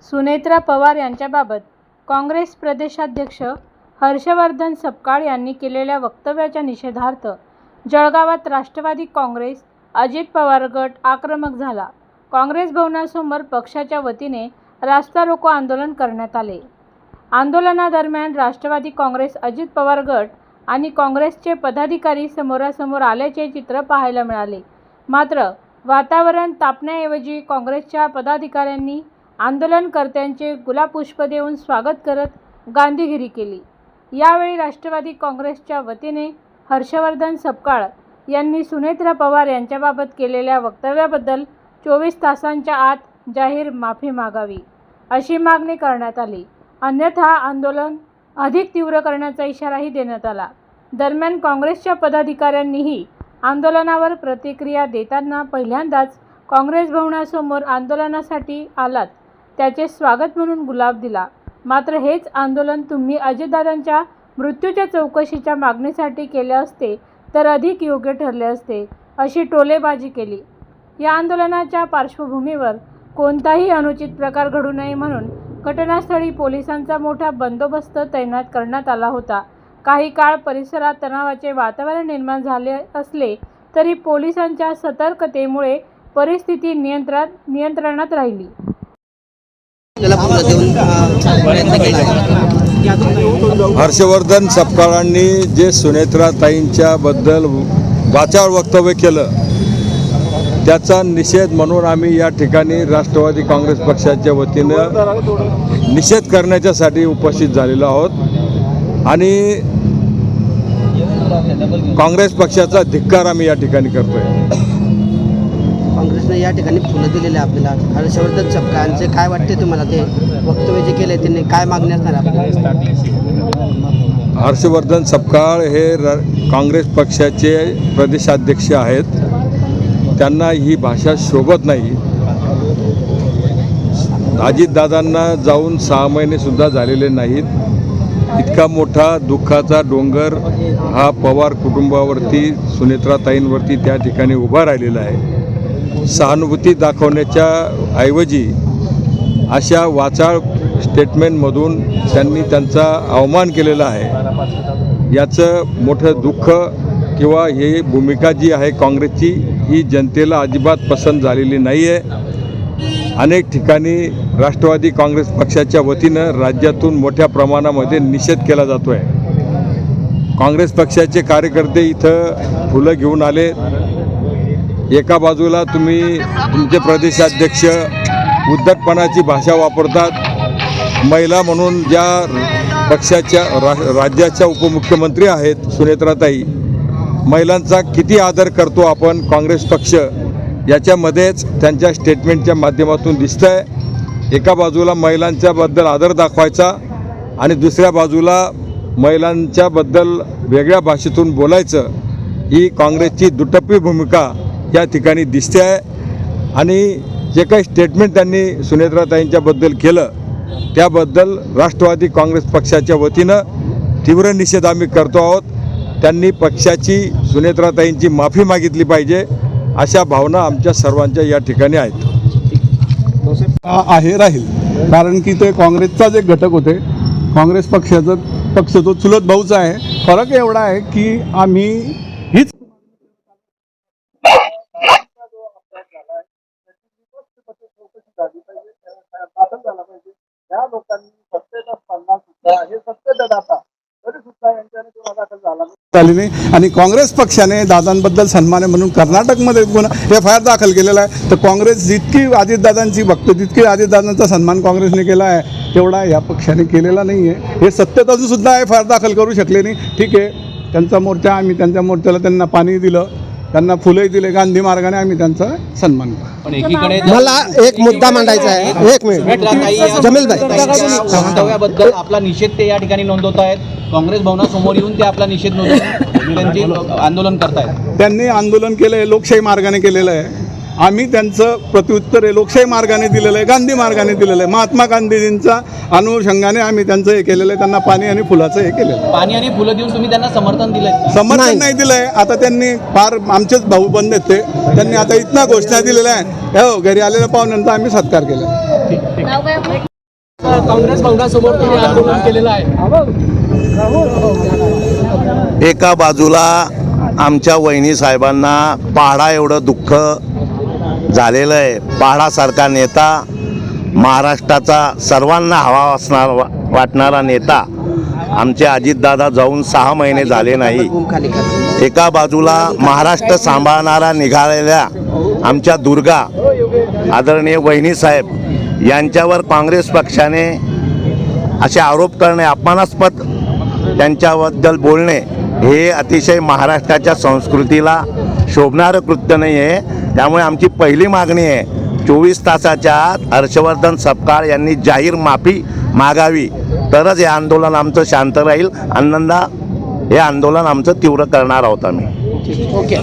सुनेत्रा पवार यांच्याबाबत काँग्रेस प्रदेशाध्यक्ष हर्षवर्धन सपकाळ यांनी केलेल्या वक्तव्याच्या निषेधार्थ जळगावात राष्ट्रवादी काँग्रेस अजित पवार गट आक्रमक झाला. काँग्रेस भवनासमोर पक्षाच्या वतीने रास्ता रोको आंदोलन करण्यात आले. आंदोलनादरम्यान राष्ट्रवादी काँग्रेस अजित पवार गट आणि काँग्रेसचे पदाधिकारी समोरासमोर आल्याचे चित्र पाहायला मिळाले. मात्र वातावरण तापण्याऐवजी काँग्रेसच्या पदाधिकाऱ्यांनी आंदोलनकर्त्यांचे गुलाबपुष्प देऊन स्वागत करत गांधीगिरी केली. यावेळी राष्ट्रवादी काँग्रेसच्या वतीने हर्षवर्धन सपकाळ यांनी सुनेत्रा पवार यांच्याबाबत केलेल्या वक्तव्याबद्दल 24 तासांच्या आत जाहीर माफी मागावी अशी मागणी करण्यात आली. अन्यथा आंदोलन अधिक तीव्र करण्याचा इशाराही देण्यात आला. दरम्यान काँग्रेसच्या पदाधिकाऱ्यांनीही आंदोलनावर प्रतिक्रिया देताना पहिल्यांदाच काँग्रेस भवनासमोर आंदोलनासाठी आलात त्याचे स्वागत म्हणून गुलाब दिला. मात्र हेच आंदोलन तुम्ही अजितदादांच्या मृत्यूच्या चौकशीच्या मागणीसाठी केले असते तर अधिक योग्य ठरले असते अशी टोलेबाजी केली. या आंदोलनाच्या पार्श्वभूमीवर कोणताही अनुचित प्रकार घडू नये म्हणून घटनास्थळी पोलिसांचा मोठा बंदोबस्त तैनात करण्यात आला होता. काही काळ परिसरात तणावाचे वातावरण निर्माण झाले असले तरी पोलिसांच्या सतर्कतेमुळे परिस्थिती नियंत्रणात राहिली. हर्षवर्धन सपकाळांनी जे सुनेत्राताईंच्या बद्दल वाचाळ वक्तव्य केलं त्याचा निषेध म्हणून आम्ही या ठिकाणी राष्ट्रवादी काँग्रेस पक्षाच्या वतीनं निषेध करण्याच्यासाठी उपस्थित झालेलो आहोत आणि काँग्रेस पक्षाचा धिक्कार आम्ही या ठिकाणी करतोय. काँग्रेसने या ठिकाणी फुलं दिलेले आपल्याला. हर्षवर्धन सपकाळांचे काय वाटते तुम्हाला, ते वक्तव्य जे केले त्यांनी काय मागणी असणार आपल्याला? हर्षवर्धन सपकाळ हे काँग्रेस पक्षाचे प्रदेशाध्यक्ष आहेत. त्यांना ही भाषा शोभत नाही. अजितदादांना जाऊन 6 महिनेसुद्धा झालेले नाहीत. इतका मोठा दुःखाचा डोंगर हा पवार कुटुंबावरती सुनेत्राताईंवरती त्या ठिकाणी उभा राहिलेला आहे. सहानुभूती दाखवण्याच्या ऐवजी अशा वाचाळ स्टेटमेंटमधून त्यांनी त्यांचा अवमान केलेला आहे. याचं मोठं दुःख किंवा ही भूमिका जी आहे काँग्रेसची ही जनतेला अजिबात पसंत झालेली नाही आहे. अनेक ठिकाणी राष्ट्रवादी काँग्रेस पक्षाच्या वतीनं राज्यातून मोठ्या प्रमाणामध्ये निषेध केला जातो आहे. काँग्रेस पक्षाचे कार्यकर्ते इथं फुलं घेऊन आले. एका बाजूला तुम्ही तुमचे प्रदेशाध्यक्ष उद्धटपणाची भाषा वापरतात. महिला म्हणून ज्या पक्षाच्या राज्याच्या उपमुख्यमंत्री आहेत सुनेत्राताई, महिलांचा किती आदर करतो आपण काँग्रेस पक्ष याच्यामध्येच त्यांच्या स्टेटमेंटच्या माध्यमातून दिसतं आहे. एका बाजूला महिलांच्याबद्दल आदर दाखवायचा आणि दुसऱ्या बाजूला महिलांच्याबद्दल वेगळ्या भाषेतून बोलायचं, ही काँग्रेसची दुटप्पी भूमिका या ठिकाणी दिसते आहे. आणि जे काही स्टेटमेंट त्यांनी सुनेत्राताईंच्याबद्दल केलं त्याबद्दल राष्ट्रवादी काँग्रेस पक्षाच्या वतीनं तीव्र निषेध आम्ही करतो आहोत. त्यांनी पक्षाची सुनेत्राताईंची माफी मागितली पाहिजे अशा भावना आमच्या सर्वांच्या या ठिकाणी आहेत. राहील कारण की ते काँग्रेसचा जे घटक होते. काँग्रेस पक्ष तो चुलत भाऊचा आहे. फरक एवढा आहे की आम्ही हीच झाली नाही. आणि काँग्रेस पक्षाने दादांबद्दल सन्मान म्हणून कर्नाटकमध्ये FIR दाखल केलेला आहे. तर काँग्रेस जितकी अजितदादांची बघतो तितकी अजितदादांचा सन्मान काँग्रेसने केला आहे तेवढा या पक्षाने केलेला नाही आहे. हे सत्तेत अजून सुद्धा FIR दाखल करू शकले नाही. ठीक आहे, त्यांचा मोर्चा, आम्ही त्यांच्या मोर्चाला त्यांना पाणी दिलं, त्यांना फुलंही दिले. गांधी मार्गाने आम्ही त्यांचा सन्मान केला. मला एक मुद्दा मांडायचा आहे. एक मिनिट जमील वक्तव्याबद्दल आपला निषेध ते या ठिकाणी नोंदवत आहेत. काँग्रेस भवनासमोर येऊन ते आपला निषेध नोंदवून त्यांचे आंदोलन करतायत. त्यांनी आंदोलन केलं आहे, लोकशाही मार्गाने केलेलं आहे. आम्ही त्यांचं प्रत्युत्तर आहे लोकशाही मार्गाने दिलेलं आहे, गांधी मार्गाने दिलेलं आहे. महात्मा गांधीजींचा अनुषंगाने आम्ही त्यांचं हे केलेलं आहे. त्यांना पाणी आणि फुलाचं हे केलेलं आहे. पाणी आणि फुलं देऊन तुम्ही त्यांना समर्थन दिलंय? समर्थन नाही दिलंय. आता त्यांनी फार आमचेच भाऊ बंद आहेत ते. त्यांनी आता इतना घोषणा दिलेल्या आहे. हो, घरी आलेल्या पाहुण्यांचा आम्ही सत्कार केला. काँग्रेस भवनासमोर तुम्ही आंदोलन केलेलं आहे. एका बाजूला आमच्या वहिनी साहेबांना पहाडा एवढं दुःख झालेलं आहे. पहाडासारखा नेता, महाराष्ट्राचा सर्वांना हवा असणार वाटणारा नेता आमचे अजितदादा जाऊन 6 महिने झाले नाही. खाली करा. एका बाजूला महाराष्ट्र सांभाळणारा निघालेल्या आमच्या दुर्गा आदरणीय वहिनी साहेब यांच्यावर काँग्रेस पक्षाने असे आरोप करणे, अपमानास्पद त्यांच्याबद्दल बोलणे हे अतिशय महाराष्ट्राच्या संस्कृतीला शोभणारं कृत्य नाही आहे. त्यामुळे आमची पहिली मागणी आहे, 24 तासाच्या आत हर्षवर्धन सपकाळ यांनी जाहीर माफी मागावी, तरच हे आंदोलन आमचं शांत राहील. हे आंदोलन आमचं तीव्र करणार आहोत आम्ही. ओके.